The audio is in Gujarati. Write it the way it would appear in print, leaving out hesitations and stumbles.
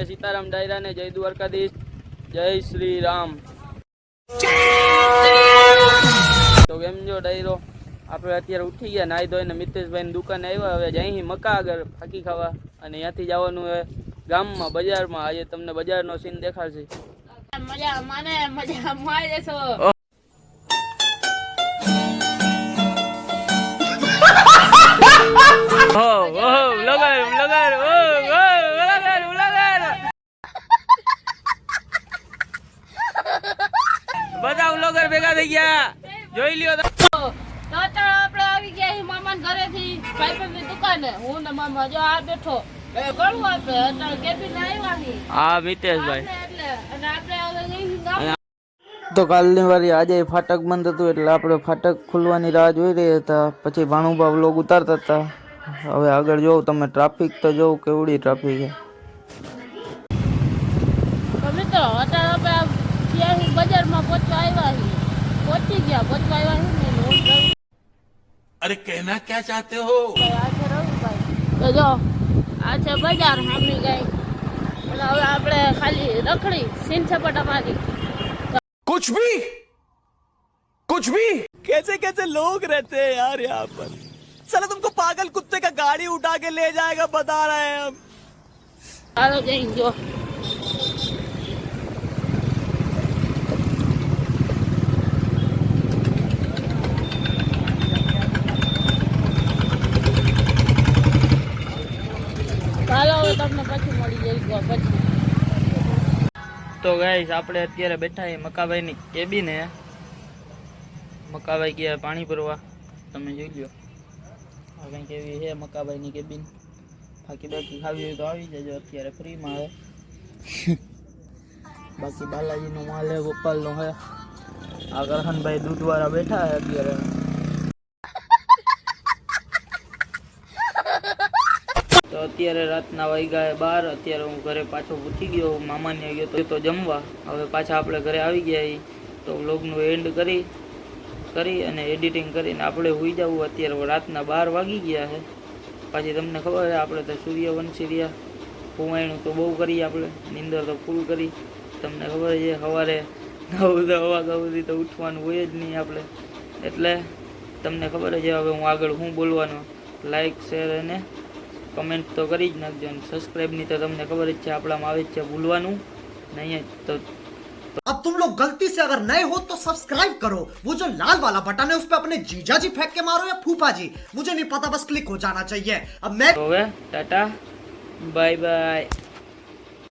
જય સીતારામ ડાયરા ને જય દ્વારકાધીશ, જય શ્રી રામ। તો કેમ જો ડાયરો, આપણે અત્યારે ઉઠી ગયા, નાઈ ધોઈને મિતેશભાઈ ની દુકાને આવ્યા। હવે જઈ મકા આગળ ફાકી ખાવા અને ત્યાંથી જવાનું હોય ગામમાં, બજારમાં। આજે તમને બજારનો સીન દેખાડશે। મજા મને મજા મારે છો। બધા વ્લોગર ભેગા થઈ ગયા, જોઈ લ્યો। તો અત્યારે આપણે આવી ગયા હી મામા ઘરે થી ભાઈબંધ ની દુકાને। હું ને મામા જો આ બેઠો ઘણું આપે અત્યારે કેબિન આવ્યા હી। હા મિતેશભાઈ, એટલે અને આપણે હવે જઈ ગામ। તો કાલની વારી આજે ફાટક બંધ હતું એટલે આપણે ફાટક ખુલવાની રાહ જોઈ રહ્યા હતા। પછી ભાણુભા વ્લોગ ઉતારતા હતા। હવે આગળ જોઉં તમે, ટ્રાફિક તો જોઉં કેવડી ટ્રાફિક છે। તો મિત્રો અત્યારે આપણે બજારમાં પહોંચવા આવ્યા હી, પહોંચી ગયા, પહોંચવા આવ્યા હી ને। अरे कहना क्या चाहते हो? આ છે રવિભાઈ, તો જો આ છે બજાર સામે ગઈ એટલે હવે આપણે ખાલી રખડી સીન સપાટા મારી। कुछ भी कैसे कैसे लोग रहते हैं यार यहाँ पर। साला तुमको पागल कुत्ते का गाड़ी उठा के ले जाएगा, बता रहे हैं हम। ચાલો જઈ જો ચાલો હવે તમને પછી મળી જઈશું પછી। તો ગાઈસ આપણે અત્યારે બેઠા છીએ મકાભાઈની કેબિને। મકાભાઈ ગયા પાણી ભરવા, તમે જોઈ લો। આ કંઈક એવી છે મકાભાઈની કેબિન। બાકી ખાવી હોય તો આવી જજો, અત્યારે ફ્રીમાં આવે। બાકી બાલાજીનો માલ છે, ગોપાલનો છે। આ કરહનભાઈ દૂધવાળા બેઠા છે અત્યારે। તો અત્યારે રાતના વાગ્યા 12। અત્યારે હું ઘરે પાછો પૂછી ગયો, મામાને ગયો તો જમવા। હવે પાછા આપણે ઘરે આવી ગયા। તો વ્લોગનું એન્ડ કરી અને એડિટિંગ કરીને આપણે હોઈ જવું। અત્યારે રાતના 12 વાગી ગયા છે। પાછી તમને ખબર છે આપણે તો સૂર્યવંશી રહ્યા, કુવાયણું તો બહુ કરી, આપણે નીંદર તો ફૂલ કરી। તમને ખબર છે સવારે 9 વાગ્યા સુધી તો ઉઠવાનું હોય જ નહીં આપણે, એટલે તમને ખબર છે હવે હું આગળ હું બોલવાનો। લાઈક શેર અને કમેન્ટ તો કરી જ નાખજો, અને સબસ્ક્રાઈબની તો તમને ખબર જ છે આપણામાં આવે જ છે, ભૂલવાનું નહીં। તો अब तुम लोग गलती से अगर नए हो तो सब्सक्राइब करो, वो जो लाल वाला बटन है उस पे अपने जीजा जी फेंक के मारो या फूफा जी, मुझे नहीं पता, बस क्लिक हो जाना चाहिए। अब मैं હવે ટાટા બાય બાય।